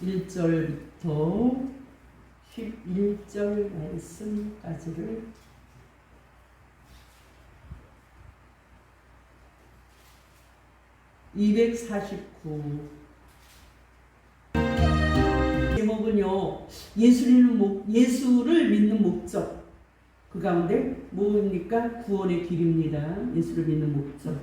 1절부터 11절 말씀까지를 (249) 제목은요, 예수를 믿는 목적. 그 가운데 뭡니까? 구원의 길입니다. 예수를 믿는 목적.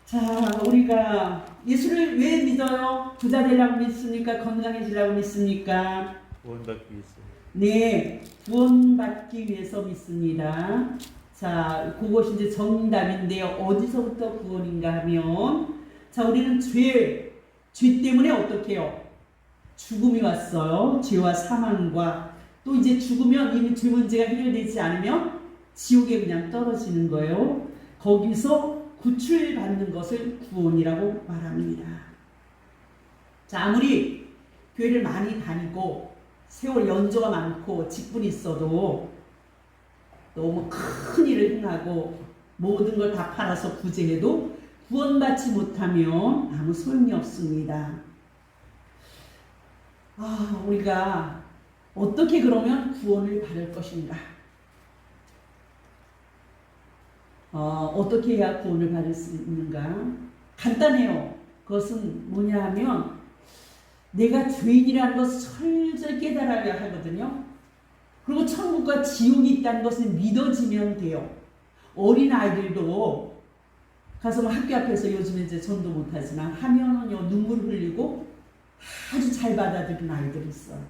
자, 우리가 예수를 왜 믿어요? 부자 되려고 믿습니까? 건강해지려고 믿습니까? 구원받기 위해서. 네, 구원받기 위해서 믿습니다. 자, 그것이 이제 정답인데요. 어디서부터 구원인가 하면, 자, 우리는 죄 때문에 어떻게 해요? 죽음이 왔어요. 죄와 사망과, 또 이제 죽으면 이미 죄 문제가 해결되지 않으면 지옥에 그냥 떨어지는 거예요. 거기서 구출받는 것을 구원이라고 말합니다. 자, 아무리 교회를 많이 다니고 세월 연조가 많고 직분이 있어도 너무 큰 일을 행하고 모든 걸 다 팔아서 구제해도 구원받지 못하면 아무 소용이 없습니다. 우리가 어떻게 그러면 구원을 받을 것인가? 어떻게 해야 구원을 받을 수 있는가? 간단해요. 그것은 뭐냐 하면 내가 죄인이라는 것을 철저히 깨달아야 하거든요. 그리고 천국과 지옥이 있다는 것을 믿어지면 돼요. 어린 아이들도 가서 뭐 학교 앞에서 요즘에 이제 전도 못하지만 하면은요, 눈물 흘리고 아주 잘 받아들이는 아이들이 있어요.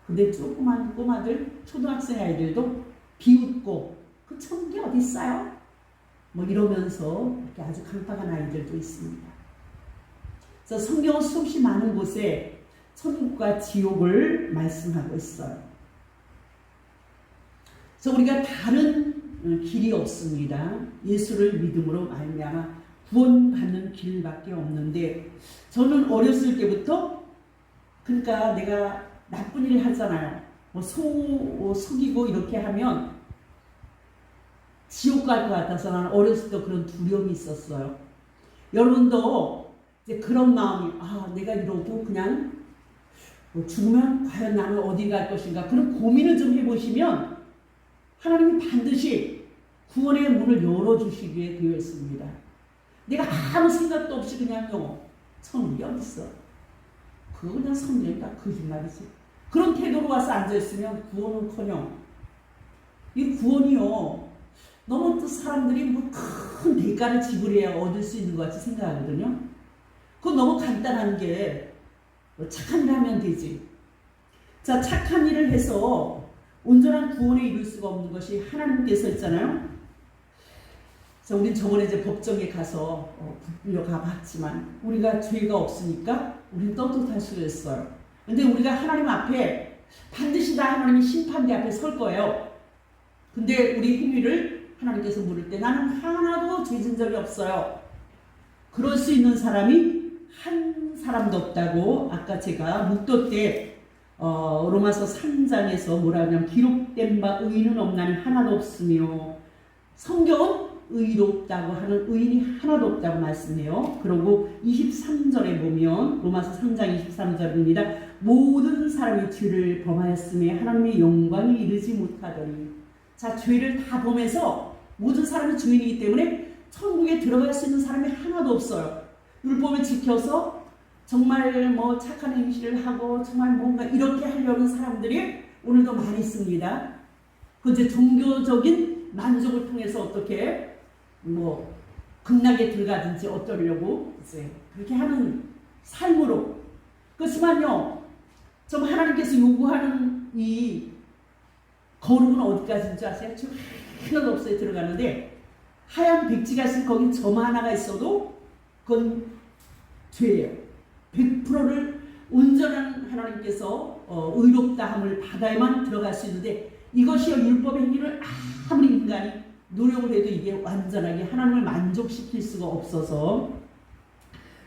근데 조그만 꼬마들, 초등학생 아이들도 비웃고 그 천국이 어디 있어요? 뭐 이러면서 이렇게 아주 강팍한 아이들도 있습니다. 그래서 성경은 수없이 많은 곳에 천국과 지옥을 말씀하고 있어요. 그래서 우리가 다른 길이 없습니다. 예수를 믿음으로 말미암아 구원받는 길밖에 없는데, 저는 어렸을 때부터, 그러니까 내가 나쁜 일을 하잖아요. 뭐 속이고 이렇게 하면 지옥 갈 것 같아서 나는 어렸을 때 그런 두려움이 있었어요. 여러분도 이제 그런 마음이, 내가 이러고 그냥 죽으면 과연 나는 어디 갈 것인가, 그런 고민을 좀 해보시면 하나님이 반드시 구원의 문을 열어주시기에 되어 있습니다. 내가 아무 생각도 없이 그냥요, 천국이 어딨어? 그거 그냥 성경이니까 거짓말이지. 그런 태도로 와서 앉아있으면 구원은커녕, 이 구원이요, 너무 또 사람들이 뭐 큰 대가를 지불해야 얻을 수 있는 것 같이 생각하거든요. 그건 너무 간단한 게, 착한 일 하면 되지. 자, 착한 일을 해서 온전한 구원에 이룰 수가 없는 것이 하나님께서 있잖아요. 그래서 우린 저번에 이제 법정에 가서 붙들려 가봤지만 우리가 죄가 없으니까 우리는 떳떳할 수 있어요. 근데 우리가 하나님 앞에 반드시 다 하나님의 심판대 앞에 설 거예요. 근데 우리 행위를 하나님께서 물을 때 나는 하나도 죄진 적이 없어요. 그럴 수 있는 사람이 한 사람도 없다고 아까 제가 묵도 때 로마서 3장에서 뭐라 하냐면 기록된 바 의인은 없나니 하나도 없으며, 성경은 의롭다고 하는 의인이 하나도 없다고 말씀해요. 그리고 23절에 보면 로마서 3장 23절입니다. 모든 사람이 죄를 범하였음에 하나님의 영광이 이르지 못하더니. 자, 죄를 다 범해서 모든 사람이 죄인이기 때문에 천국에 들어갈 수 있는 사람이 하나도 없어요. 율법을 지켜서 정말 뭐 착한 행실을 하고 정말 뭔가 이렇게 하려는 사람들이 오늘도 많이 있습니다. 그 이제 종교적인 만족을 통해서 어떻게 뭐 극락에 들어가든지 어떠려고 이제 그렇게 하는 삶으로. 그렇지만요, 좀 하나님께서 요구하는 이 거룩은 어디까지인 줄 아세요? 지금 하나도 없어요. 들어가는데 하얀 백지가 있으면 거기 점 하나가 있어도 그건 죄예요. 100%를 온전한 하나님께서 의롭다함을 받아야만 들어갈 수 있는데, 이것이요, 율법의 행위를 아무리 인간이 노력을 해도 이게 완전하게 하나님을 만족시킬 수가 없어서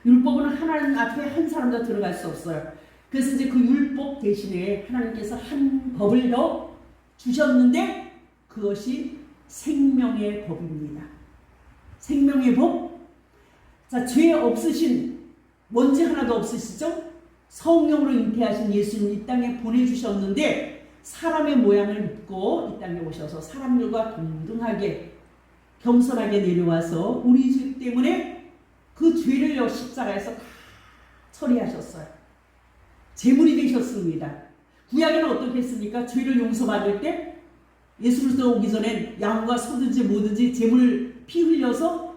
율법은 하나님 앞에 한 사람도 들어갈 수 없어요. 그래서 이제 그 율법 대신에 하나님께서 한 법을 더 주셨는데 그것이 생명의 법입니다. 생명의 법. 자, 죄 없으신, 먼지 하나도 없으시죠? 성령으로 잉태하신 예수님 이 땅에 보내주셨는데 사람의 모양을 입고 이 땅에 오셔서 사람들과 동등하게 겸손하게 내려와서 우리 죄 때문에 그 죄를 십자가에서 다 처리하셨어요. 제물이 되셨습니다. 구약에는 어떻게 했습니까? 죄를 용서받을 때 예수 그리스도 오기 전엔 양과 소든지 뭐든지 제물 피 흘려서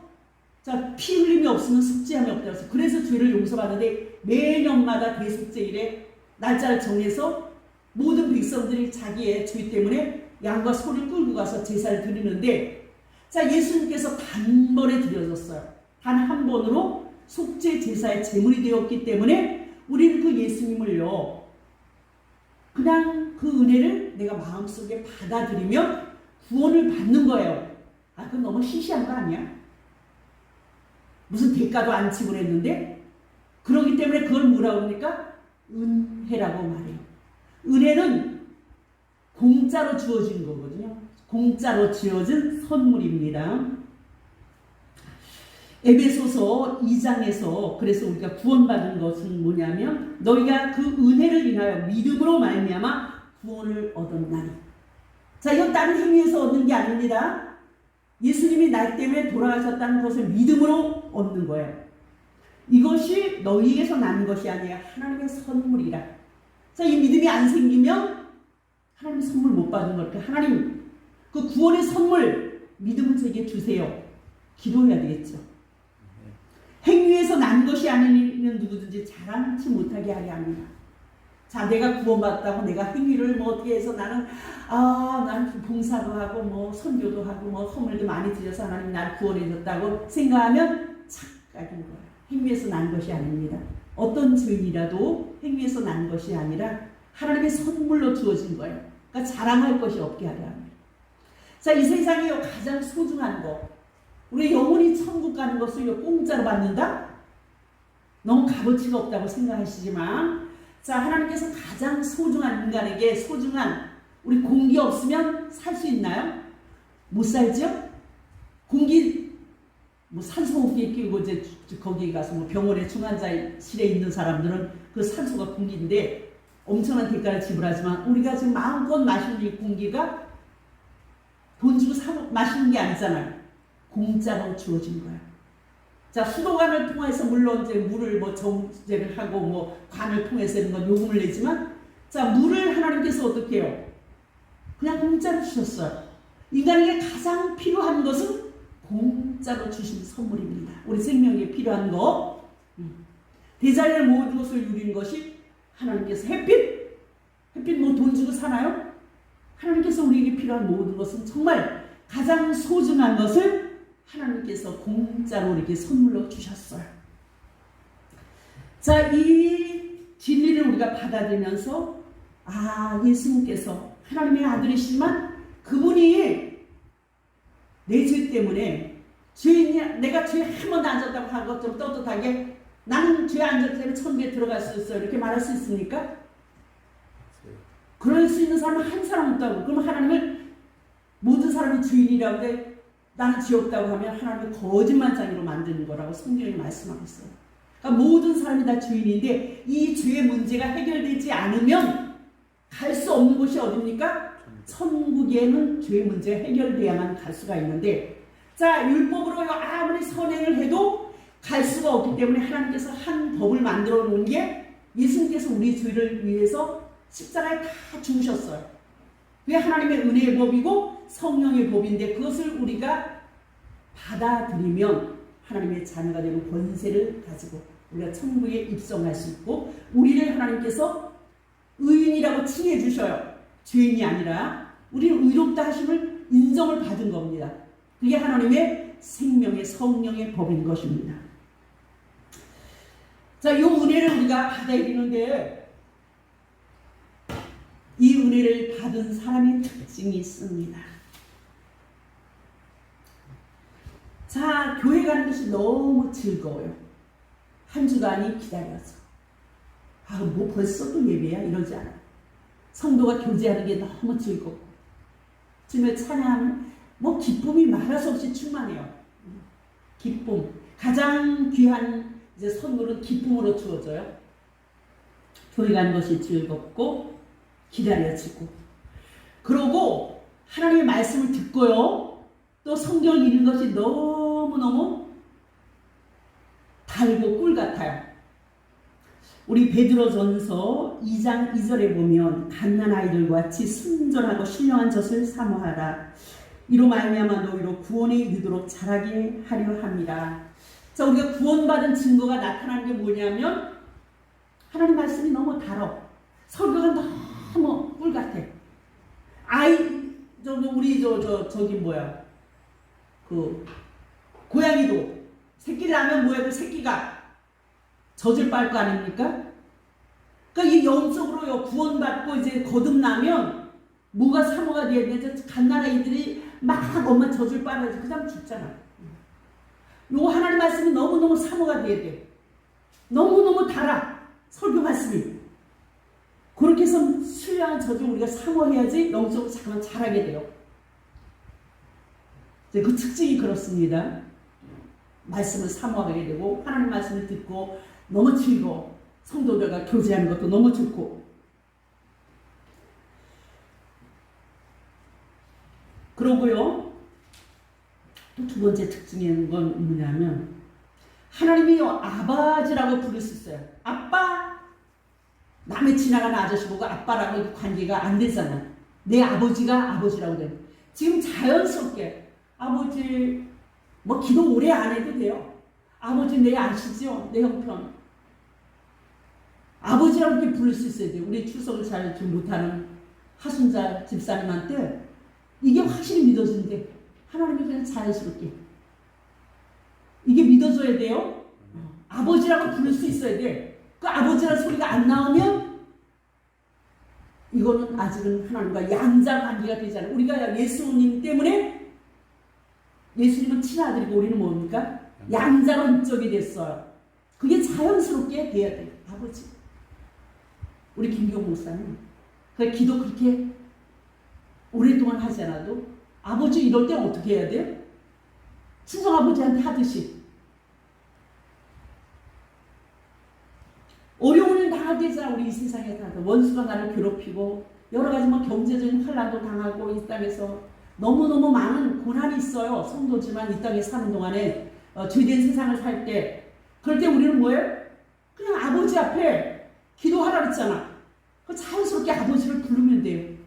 피 흘림이 없으면 속죄함이 없다고 해서 그래서 죄를 용서받는데 매년마다 대속죄일에 날짜를 정해서 모든 백성들이 자기의 죄 때문에 양과 소를 끌고 가서 제사를 드리는데 예수님께서 단번에 드려졌어요. 단 한 번으로 속죄 제사의 제물이 되었기 때문에 우리는 그 예수님을요 그냥 그 은혜를 내가 마음속에 받아들이면 구원을 받는 거예요. 그건 너무 시시한 거 아니야? 무슨 대가도 안 지불했는데 그렇기 때문에 그걸 뭐라고 합니까? 은혜라고 말해요. 은혜는 공짜로 주어진 거거든요. 공짜로 주어진 선물입니다. 에베소서 2장에서 그래서 우리가 구원받은 것은 뭐냐면 너희가 그 은혜를 인하여 믿음으로 말미암아 구원을 얻었나니. 이건 다른 행위에서 얻는 게 아닙니다. 예수님이 나 때문에 돌아가셨다는 것을 믿음으로 얻는 거예요. 이것이 너희에게서 난 것이 아니라 하나님의 선물이라. 이 믿음이 안 생기면 하나님의 선물 못 받은 거니까 하나님 그 구원의 선물 믿음을 제게 주세요. 기도해야 되겠죠. 행위에서 난 것이 아니면 누구든지 자랑치 못하게 하려 합니다. 내가 구원받았다고 내가 행위를 어떻게 해서 나는 봉사도 하고 선교도 하고 선물도 많이 드려서 하나님 나를 구원해 줬다고 생각하면 착각인 거예요. 행위에서 난 것이 아닙니다. 어떤 죄인이라도 행위에서 난 것이 아니라 하나님의 선물로 주어진 거예요. 그러니까 자랑할 것이 없게 하려 합니다. 이 세상에 가장 소중한 거, 우리 영혼이 천국 가는 것을 공짜로 받는다? 너무 값어치가 없다고 생각하시지만 하나님께서 가장 소중한 인간에게 소중한 우리 공기 없으면 살 수 있나요? 못 살죠? 공기 산소호흡기 끼고 거기 가서 병원에 중환자실에 있는 사람들은 그 산소가 공기인데 엄청난 대가를 지불하지만 우리가 지금 마음껏 마시는 이 공기가 돈 주고 마시는 게 아니잖아요. 공짜로 주어진 거예요. 수도관을 통해서 물론 물을 정제를 하고 관을 통해서 이런 건 요금을 내지만 물을 하나님께서 어떻게 해요? 그냥 공짜로 주셨어요. 인간에게 가장 필요한 것은 공짜로 주신 선물입니다. 우리 생명에 필요한 거. 대자연의 모든 것을 누리는 것이 하나님께서 햇빛 돈 주고 사나요? 하나님께서 우리에게 필요한 모든 것은 정말 가장 소중한 것을 하나님께서 공짜로 우리에게 선물로 주셨어요. 이 진리를 우리가 받아들이면서 예수님께서 하나님의 아들이시지만 그분이 내 죄 때문에 내가 죄 한 번도 안 졌다고 하고 좀 떳떳하게 나는 죄 안 졌기 때문에 천국에 들어갈 수 있어요. 이렇게 말할 수 있습니까? 그럴 수 있는 사람은 한 사람 없다고. 그럼 하나님을 모든 사람이 주인이라고 하는데 나는 죄 없다고 하면 하나님을 거짓말장이로 만드는 거라고 성경이 말씀하고 있어요. 그러니까 모든 사람이 다 주인인데 이 죄의 문제가 해결되지 않으면 갈 수 없는 곳이 어디입니까? 천국에는 죄의 문제가 해결돼야만 갈 수가 있는데 율법으로 아무리 선행을 해도 갈 수가 없기 때문에 하나님께서 한 법을 만들어 놓은 게 예수님께서 우리 죄를 위해서 십자가에 다 죽으셨어요. 그게 하나님의 은혜의 법이고 성령의 법인데 그것을 우리가 받아들이면 하나님의 자녀가 되는 권세를 가지고 우리가 천국에 입성할 수 있고 우리를 하나님께서 의인이라고 칭해 주셔요. 죄인이 아니라 우리는 의롭다 하심을 인정을 받은 겁니다. 그게 하나님의 생명의 성령의 법인 것입니다. 이 은혜를 우리가 받아들이는데 이 은혜를 받은 사람의 특징이 있습니다. 교회 가는 것이 너무 즐거워요. 한 주간이 기다려서. 벌써 또 예배야? 이러지 않아요. 성도가 교제하는 게 너무 즐겁고. 주님을 찬양하면 기쁨이 말할 수 없이 충만해요. 기쁨. 가장 귀한 선물은 기쁨으로 주어져요. 교회 가는 것이 즐겁고 기다려지고, 그러고 하나님의 말씀을 듣고요, 또 성경을 읽는 것이 너무너무 달고 꿀 같아요. 우리 베드로전서 2장 2절에 보면 갓난아이들과 같이 순전하고 신령한 젖을 사모하라. 이로 말미암아 너희로 구원에 이르도록 자라게 하려 함이라. 자, 우리가 구원받은 증거가 나타나는 게 뭐냐면 하나님 말씀이 너무 달어. 설교가 너무 꿀 같아. 우리 저기 뭐야, 그 고양이도 새끼를 낳으면 뭐야, 그 새끼가 젖을 빨 거 아닙니까? 그러니까 이 영적으로요, 구원받고 이제 거듭나면 뭐가 사모가 돼야 되는지, 갓난아이들이 막 엄마 젖을 빨아야지, 그 다음 죽잖아. 요 하나님 말씀이 너무너무 사모가 돼야 돼. 너무너무 달아, 설교 말씀이. 그렇게 해서 신령한 젖을 우리가 사모해야지 영적으로 잠깐 자라게 돼요. 그 특징이 그렇습니다. 말씀을 사모하게 되고 하나님 말씀을 듣고 너무 즐거워. 성도들과 교제하는 것도 너무 좋고. 그러고요, 또 두 번째 특징인 건 뭐냐면 하나님이요, 아버지라고 부를 수 있어요. 아빠. 남의 지나가는 아저씨 보고 아빠라고 관계가 안 되잖아. 내 아버지가 아버지라고 돼. 지금 자연스럽게 아버지, 뭐 기도 오래 안 해도 돼요. 아버지 내 아시죠? 내 형편. 아버지라고 이렇게 부를 수 있어야 돼요. 우리 출석을 잘 좀 못하는 하순자 집사님한테 이게 확실히 믿어진대. 하나님이 그냥 자연스럽게. 이게 믿어져야 돼요. 아버지라고 부를 수 있어야 돼. 그 아버지라는 소리가 안 나오면 이거는 아직은 하나님과 양자 관계가 되지 않아요. 우리가 예수님 때문에, 예수님은 친아들이고 우리는 뭡니까? 양자로 인적이 됐어요. 그게 자연스럽게 돼야 돼요. 아버지. 우리 김경 목사님, 그 기도 그렇게 오랫동안 하지 않아도 아버지 이럴 때 어떻게 해야 돼요? 친정아버지한테 하듯이. 어려움을 당하게 되잖아. 우리 이 세상에 살아서 원수가 나를 괴롭히고 여러 가지 뭐 경제적인 환란도 당하고 이 땅에서 너무너무 많은 고난이 있어요. 성도지만 이 땅에 사는 동안에 죄된 세상을 살 때, 그럴 때 우리는 뭐예요? 그냥 아버지 앞에 기도하라 그랬잖아. 그 자연스럽게 아버지를 부르면 돼요.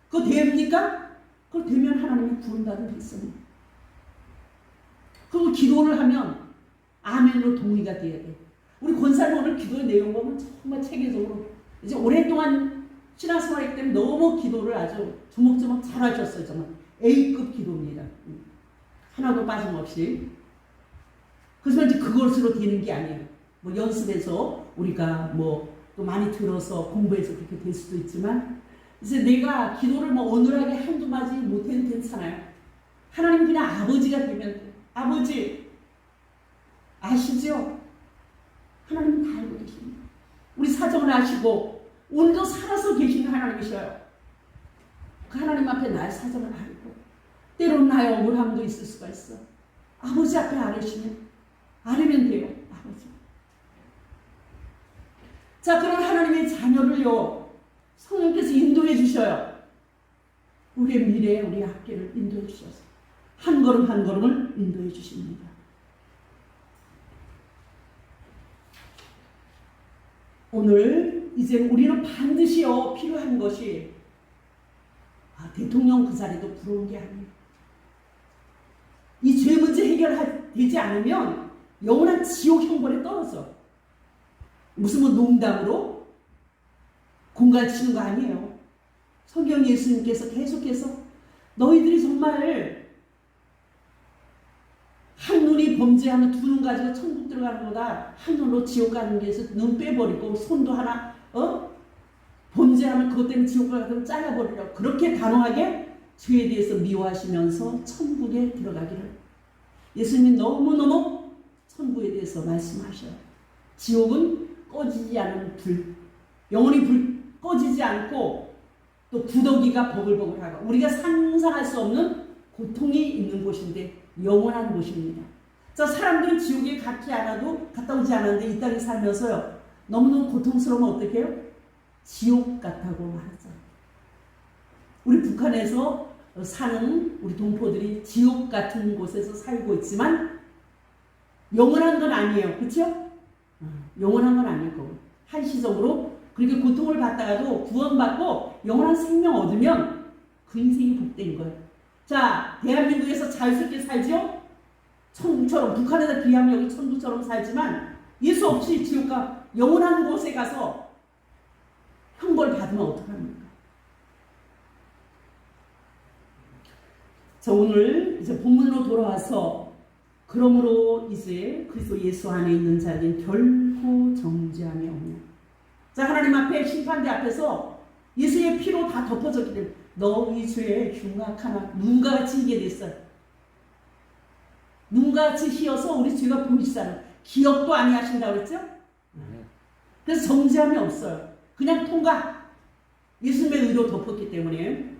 그거 됩니까? 그거 되면 하나님이 구원받은 백성이에요. 그리고 기도를 하면 아멘으로 동의가 돼야 돼. 우리 권사님 오늘 기도의 내용 보면 정말 체계적으로 이제 오랫동안 신앙생활했기 때문에 너무 기도를 아주 조목조목 잘하셨어요. 정말 A급 기도입니다. 하나도 빠짐없이. 그렇지만 이제 그것으로 되는 게 아니에요. 뭐 연습해서 우리가 뭐 또 많이 들어서 공부해서 그렇게 될 수도 있지만, 이제 내가 기도를 뭐 어눌하게 한두 마디 못해도 괜찮아요. 하나님 그냥 아버지가 되면 돼요. 아버지 아시죠? 하나님은 다 알고 계십니다. 우리 사정을 아시고 오늘도 살아서 계시는 하나님이셔요. 그 하나님 앞에 나의 사정을 알고, 때로는 나의 억울함도 있을 수가 있어. 아버지 앞에 알으면 돼요. 아버지. 자, 그런 하나님의 자녀를요, 성령께서 인도해 주셔요. 우리의 미래, 우리 앞길을 인도해 주셔서 한 걸음 한 걸음을 인도해 주십니다. 오늘 이제 우리는 반드시요 필요한 것이, 대통령 그 자리도 부러운 게 아니에요. 이 죄 문제 해결되지 않으면 영원한 지옥 형벌에 떨어져. 무슨 뭐 농담으로 공갈 치는 거 아니에요. 성경 예수님께서 계속해서 너희들이 정말 한 눈이 범죄하면 두 눈 가지고 천국 들어가는 거다, 한 눈으로 지옥 가는 게 있어 눈 빼버리고 손도 하나 범죄하면 그것 때문에 지옥 가면 잘라버리려고 그렇게 단호하게 죄에 대해서 미워하시면서 천국에 들어가기를, 예수님이 너무너무 천국에 대해서 말씀하셔요. 지옥은 꺼지지 않은 불, 영원히 불 꺼지지 않고 또 구더기가 버글버글하고 우리가 상상할 수 없는 고통이 있는 곳인데 영원한 곳입니다. 자, 사람들은 지옥에 갔다 오지 않았는데 이 땅에 살면서요, 너무너무 고통스러우면 어떻게 해요? 지옥 같다고 말하죠. 우리 북한에서 사는 우리 동포들이 지옥 같은 곳에서 살고 있지만 영원한 건 아니에요. 그렇죠? 영원한 건 아닐 거고 한시적으로 그렇게 고통을 받다가도 구원받고 영원한 생명 얻으면 그 인생이 복된 거예요. 자, 대한민국에서 자유스럽게 살죠? 천국처럼, 북한에서 비하면 여기 천국처럼 살지만 예수 없이 지옥과 영원한 곳에 가서 형벌 받으면 어떡합니까? 자, 오늘 이제 본문으로 돌아와서 그러므로 이제 그리스도 예수 안에 있는 자에겐 결코 정죄함이 없냐. 자, 하나님 앞에 심판대 앞에서 예수의 피로 다 덮어졌기 때문에 너희 죄의 흉악하나 눈과 같이 희게 됐어요. 눈과 같이 희어서 우리 죄가 보이시잖아요. 기억도 아니하신다고 그랬죠? 그래서 정죄함이 없어요. 그냥 통과. 예수님의 의로 덮었기 때문에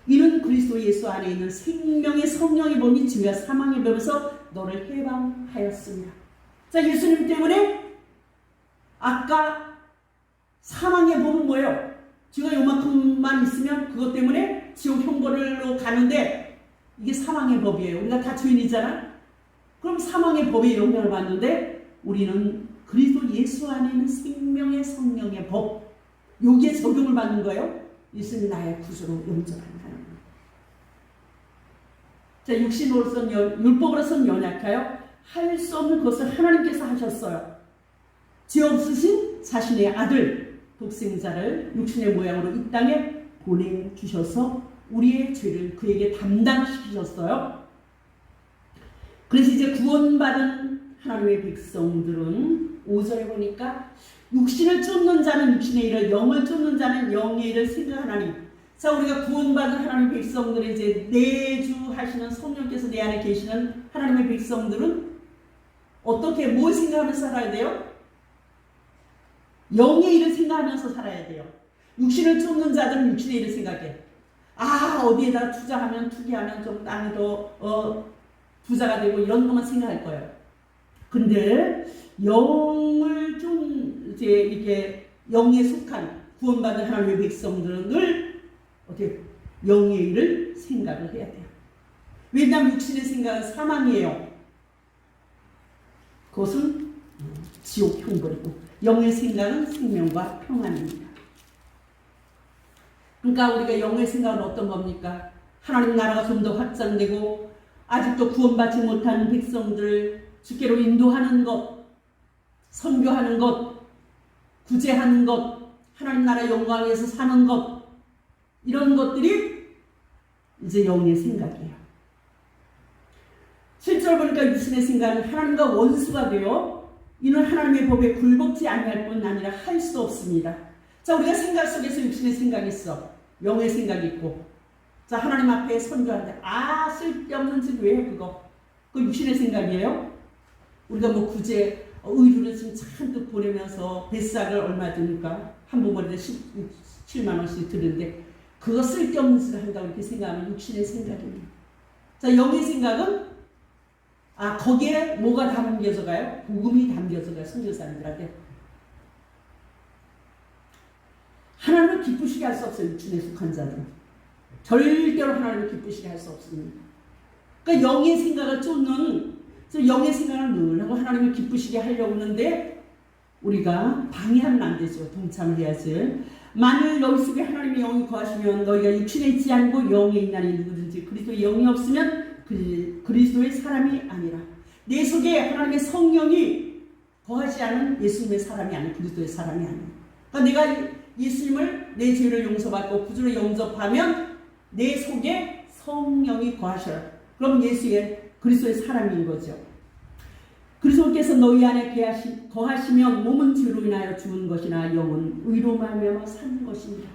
이는 그리스도 예수 안에 있는 생명의 성령의 법이 죄와 사망의 법에서 너를 해방하였습니다. 자, 예수님 때문에 아까 사망의 법은 뭐예요? 죄가 요만큼만 있으면 그것 때문에 지옥 형벌로 가는데 이게 사망의 법이에요. 우리가 다 죄인이잖아. 그럼 사망의 법에 영향을 받는데 우리는 그리스도 예수 안에 있는 생명의 성령의 법 여기에 적용을 받는 거예요. 예수님이 나의 구주로 영접하는 하나님. 자, 육신으로서는 율법으로서는 연약하여 할 수 없는 것을 하나님께서 하셨어요. 죄 없으신 자신의 아들 독생자를 육신의 모양으로 이 땅에 보내주셔서 우리의 죄를 그에게 담당시키셨어요. 그래서 이제 구원받은 하나님의 백성들은 5절에 보니까 육신을 쫓는 자는 육신의 일을, 영을 쫓는 자는 영의 일을 생각하나니. 자, 우리가 구원받은 하나님의 백성들의 이제 내주하시는 성령께서 내 안에 계시는 하나님의 백성들은 어떻게 뭘 생각하면서 살아야 돼요? 영의 일을 생각하면서 살아야 돼요. 육신을 쫓는 자들은 육신의 일을 생각해. 아, 어디에다 투자하면, 투기하면 좀 땅이 더 부자가 되고 이런 것만 생각할 거예요. 근데 영을 좀 이제 이렇게 영에 속한 구원받은 하나님의 백성들은 늘 어떻게 영의 일을 생각을 해야 돼요. 왜냐하면 육신의 생각은 사망이에요. 그것은 지옥 형벌이고 영의 생각은 생명과 평안입니다. 그러니까 우리가 영의 생각은 어떤 겁니까? 하나님 나라가 좀 더 확장되고 아직도 구원받지 못한 백성들을 주께로 인도하는 것, 선교하는 것, 구제하는 것, 하나님 나라 영광 위에서 사는 것, 이런 것들이 이제 영의 생각이에요. 실제로 보니까 육신의 생각은 하나님과 원수가 되어 이는 하나님의 법에 굴복지 아니할 뿐 아니라 할 수 없습니다. 자, 우리가 생각 속에서 육신의 생각이 있어. 영의 생각이 있고. 자, 하나님 앞에 선교하는데 쓸데없는 짓 왜 해 그거? 그 육신의 생각이에요? 우리가 뭐 구제 의료를 지금 잔뜩 보내면서 뱃삭을 얼마 드니까 한 봉거리에 17만 원씩 드는데 그거 쓸데없는 짓을 한다고 이렇게 생각하면 육신의 생각입니다. 자, 영의 생각은 거기에 뭐가 담겨져 가요? 복음이 담겨져 가요. 선교사님들한테. 하나님을 기쁘시게 할 수 없어요. 육신에 속한 자들은. 절대로 하나님을 기쁘시게 할 수 없습니다. 그러니까 영의 생각을 쫓는, 영의 생각을 늘 하고 하나님을 기쁘시게 하려고 하는데 우리가 방해하면 안 되죠. 동참을 해야지. 만일 너희 속에 하나님의 영이 거하시면 너희가 육신에 있지 않고 영에 있나니 누구든지 그리스도의 영이 없으면 그리스도의 사람이 아니라. 내 속에 하나님의 성령이 거하지 않은 예수님의 사람이 아닌 그리스도의 사람이 아니에요. 그러니까 내가 예수님을 내 죄를 용서받고 구주로 영접하면 내 속에 성령이 거하셔요. 그럼 예수의 그리스도의 사람인 거죠. 그리스도께서 너희 안에 거하시면 몸은 죄로 인하여 죽은 것이나 영은 의로 말미암아 사는 것입니다.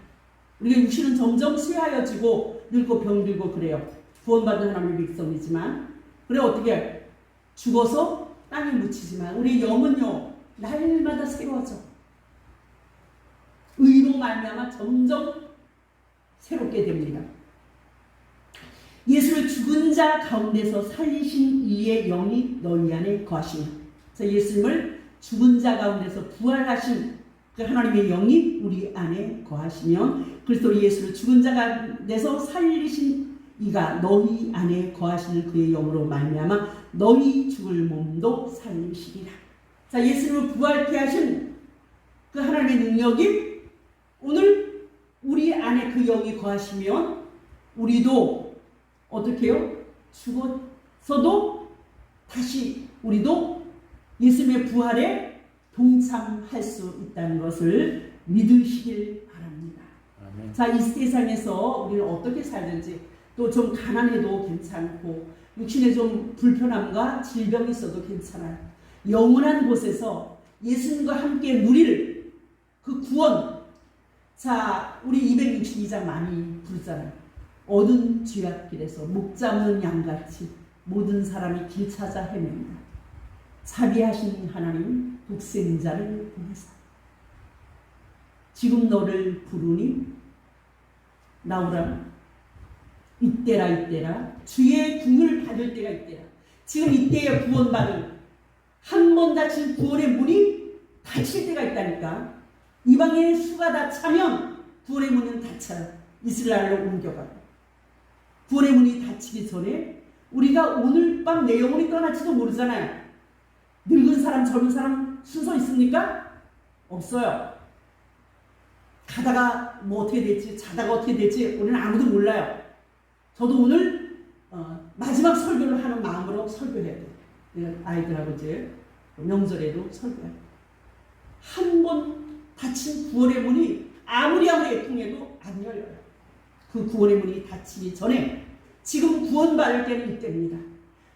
우리가 육신은 점점 쇠하여지고 늙고 병들고 그래요. 구원받은 하나님의 백성이지만 그래 어떻게 죽어서 땅에 묻히지만 우리 영은요 날마다 새로워져. 의로 말미암아 점점 새롭게 됩니다. 예수를 죽은 자 가운데서 살리신 이의 영이 너희 안에 거하시니. 예수님을 죽은 자 가운데서 부활하신 그 하나님의 영이 우리 안에 거하시면 그리스도 예수를 죽은 자 가운데서 살리신 이가 너희 안에 거하시는 그의 영으로 말미암아 너희 죽을 몸도 살리시리라. 자, 예수님을 부활케 하신 그 하나님의 능력이 오늘 우리 안에 그 영이 거하시면 우리도 어떻게 해요? 죽었어도 다시 우리도 예수님의 부활에 동참할 수 있다는 것을 믿으시길 바랍니다. 아멘. 자, 이 세상에서 우리는 어떻게 살든지 또 좀 가난해도 괜찮고 육신에 좀 불편함과 질병이 있어도 괜찮아요. 영원한 곳에서 예수님과 함께 누릴 그 구원. 자, 우리 262장 많이 부르잖아요. 어두운 죄악길에서 목 잡는 양같이 모든 사람이 길 찾아 헤맨다. 자비하신 하나님 독생자를 보내사 지금 너를 부르니 나오라. 이때라 이때라 주의 궁을 받을 때가 이때라. 지금 이때에 구원받을 한 번 닫힌 구원의 문이 닫힐 때가 있다니까. 이방의 수가 다 차면 구원의 문은 닫혀요. 이스라엘로 옮겨가고 구원의 문이 닫히기 전에 우리가 오늘 밤 내 영혼이 떠날지도 모르잖아요. 늙은 사람 젊은 사람 순서 있습니까? 없어요. 가다가 뭐 어떻게 될지 자다가 어떻게 될지 우리는 아무도 몰라요. 저도 오늘 마지막 설교를 하는 마음으로 설교해야 돼요. 아이들하고 이제 명절에도 설교해요. 한 번 닫힌 구원의 문이 아무리 애통해도 안 열려요. 그 구원의 문이 닫히기 전에 지금 구원받을 때는 이때입니다.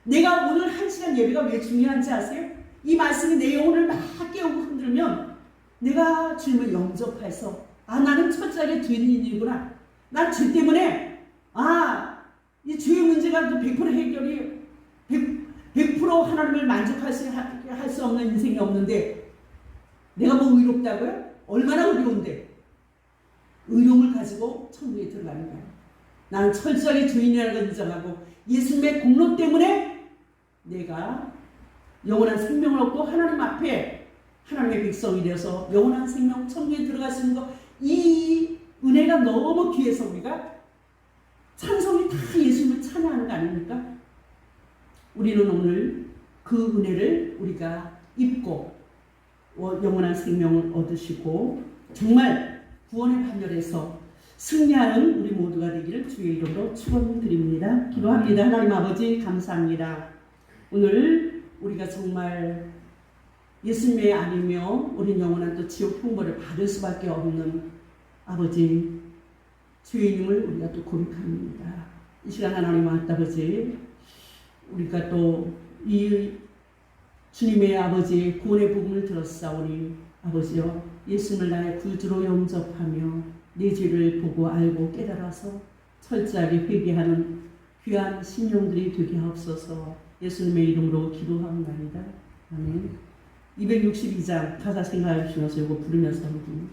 내가 오늘 1시간 예배가 왜 중요한지 아세요? 이 말씀이 내 영혼을 막 깨우고 흔들면 내가 주님을 영접해서 나는 철저하게 죄인이구나. 난 죄 때문에 이 죄의 문제가 100% 해결이 100% 하나님을 만족할 수 없는 인생이 없는데 내가 뭐 의롭다고요? 얼마나 의로운데 의로움을 가지고 천국에 들어가는 거예요. 나는 철저하게 죄인이라는 걸 인정하고 예수님의 공로 때문에 내가 영원한 생명을 얻고 하나님 앞에 하나님의 백성이 되어서 영원한 생명 천국에 들어갈 수 있는 것, 이 은혜가 너무 귀해서 우리가 찬송이 다 예수님을 찬양하는 거 아닙니까? 우리는 오늘 그 은혜를 우리가 입고 영원한 생명을 얻으시고 정말 구원의 반열에서 승리하는 우리 모두가 되기를 주의 이름으로 축원드립니다. 기도합니다. 하나님 아버지 감사합니다. 오늘 우리가 정말 예수님의 아니며 우린 영원한 또 지옥 형벌을 받을 수밖에 없는 아버지 주님을 우리가 또 고백합니다. 이 시간 하나님 아버지 우리가 또 이 주님의 아버지 구원의 복음을 들었사오니 아버지여 예수님을 나의 구주로 영접하며 내 죄를 보고 알고 깨달아서 철저하게 회개하는 귀한 신령들이 되게 하옵소서. 예수님의 이름으로 기도합니다. 아멘. 262장 가사 생각해 주셔서 이거 부르면서 한번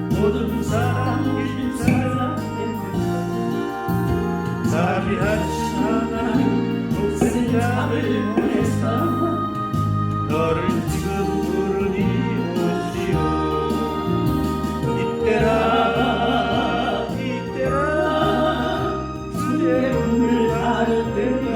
모든 사람이 자비하신 하나님 독생자를 보내사 너를 지금 부르니 오시오. 이때라 주의 문을 닫을 때가